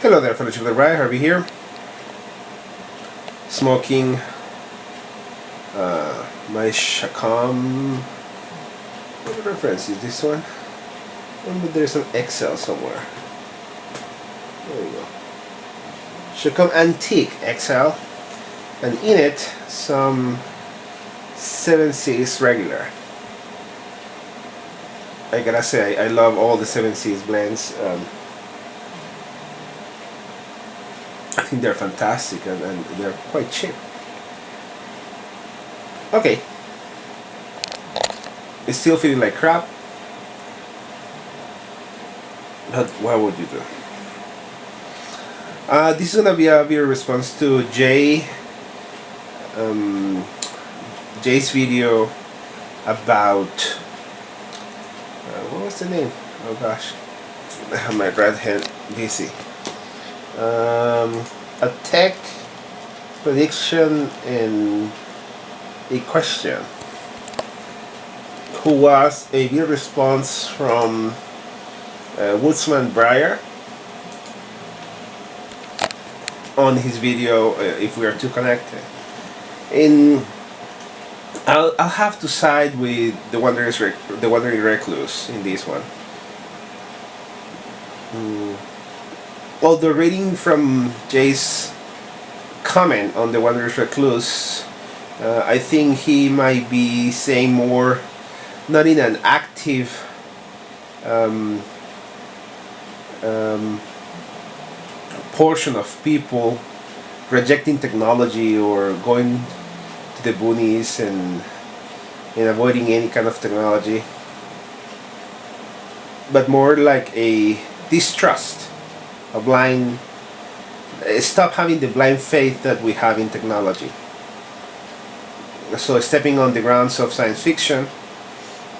Hello there, fellowship of the Right, Harvey here. Smoking my Shakam. What reference is this one? But there's an XL somewhere. There you go. Shakam Antique XL, and in it some 7Cs regular. I gotta say, I love all the 7Cs blends. I think they're fantastic and they're quite cheap. Okay. It's still feeling like crap, but what would you do? This is gonna be a video response to Jay's video about what was the name? Oh gosh, I have my right hand busy. A tech prediction and a question, who was a video response from Woodsman Breyer on his video If We Are Too Connected. And I'll have to side with the Wandering Recluse in this one. Well, the reading from Jay's comment on the Wandering Recluse, I think he might be saying more, not in an active portion of people rejecting technology or going to the boonies and avoiding any kind of technology, but more like a distrust, a blind, stop having the blind faith that we have in technology. So stepping on the grounds of science fiction,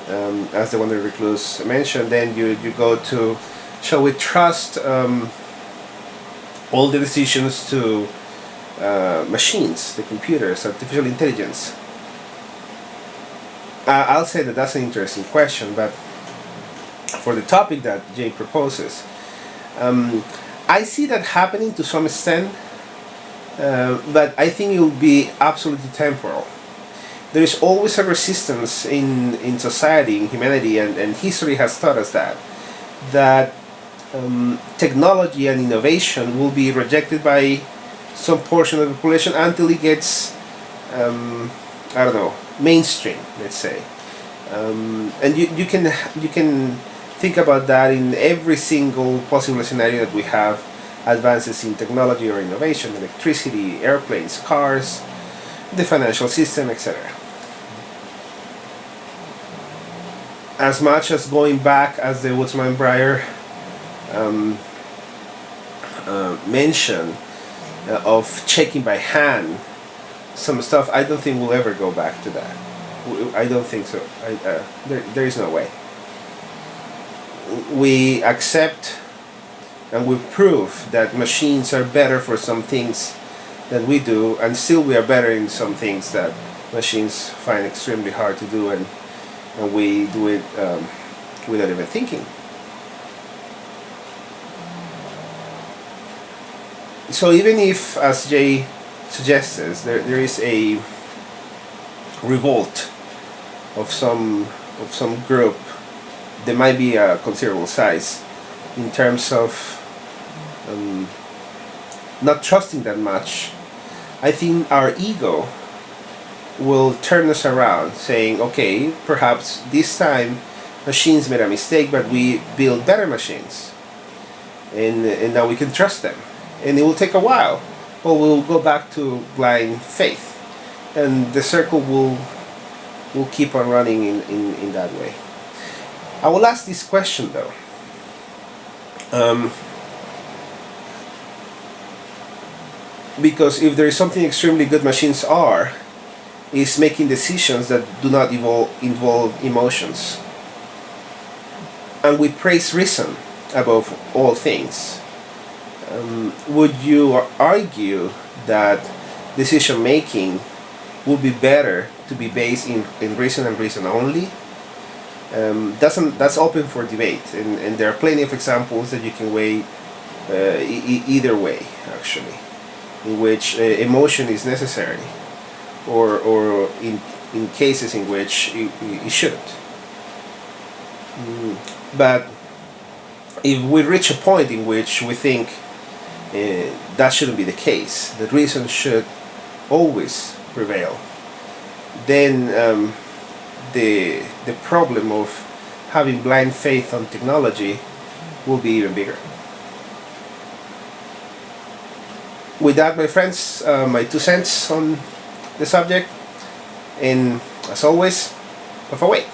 as the Wandering Recluse mentioned, then you go to, shall we trust all the decisions to machines, the computers, artificial intelligence? I'll say that that's an interesting question, but for the topic that Jay proposes, I see that happening to some extent, but I think it will be absolutely temporal. There is always a resistance in society, in humanity, and history has taught us that technology and innovation will be rejected by some portion of the population until it gets, I don't know, mainstream, let's say. And you can think about that in every single possible scenario that we have advances in technology or innovation: electricity, airplanes, cars, the financial system, etc. As much as going back, as the Woodsman Breyer mentioned, of checking by hand some stuff, I don't think we'll ever go back to that. I don't think so. There is no way. We accept and we prove that machines are better for some things than we do, and still we are better in some things that machines find extremely hard to do, and we do it without even thinking. So even if, as Jay suggests, there is a revolt of some group, there might be a considerable size in terms of not trusting that much, I think our ego will turn us around, saying, okay, perhaps this time machines made a mistake, but we build better machines, and now we can trust them. And it will take a while, but we'll go back to blind faith, and the circle will keep on running in that way. I will ask this question though. Because if there is something extremely good machines are, is making decisions that do not involve emotions. And we praise reason above all things. Would you argue that decision making would be better to be based in reason and reason only? That's open for debate, and there are plenty of examples that you can weigh either way, actually, in which emotion is necessary, or in cases in which it shouldn't. But if we reach a point in which we think that shouldn't be the case, that reason should always prevail, then the problem of having blind faith on technology will be even bigger. With that, my friends, my 2 cents on the subject, and as always, puff away.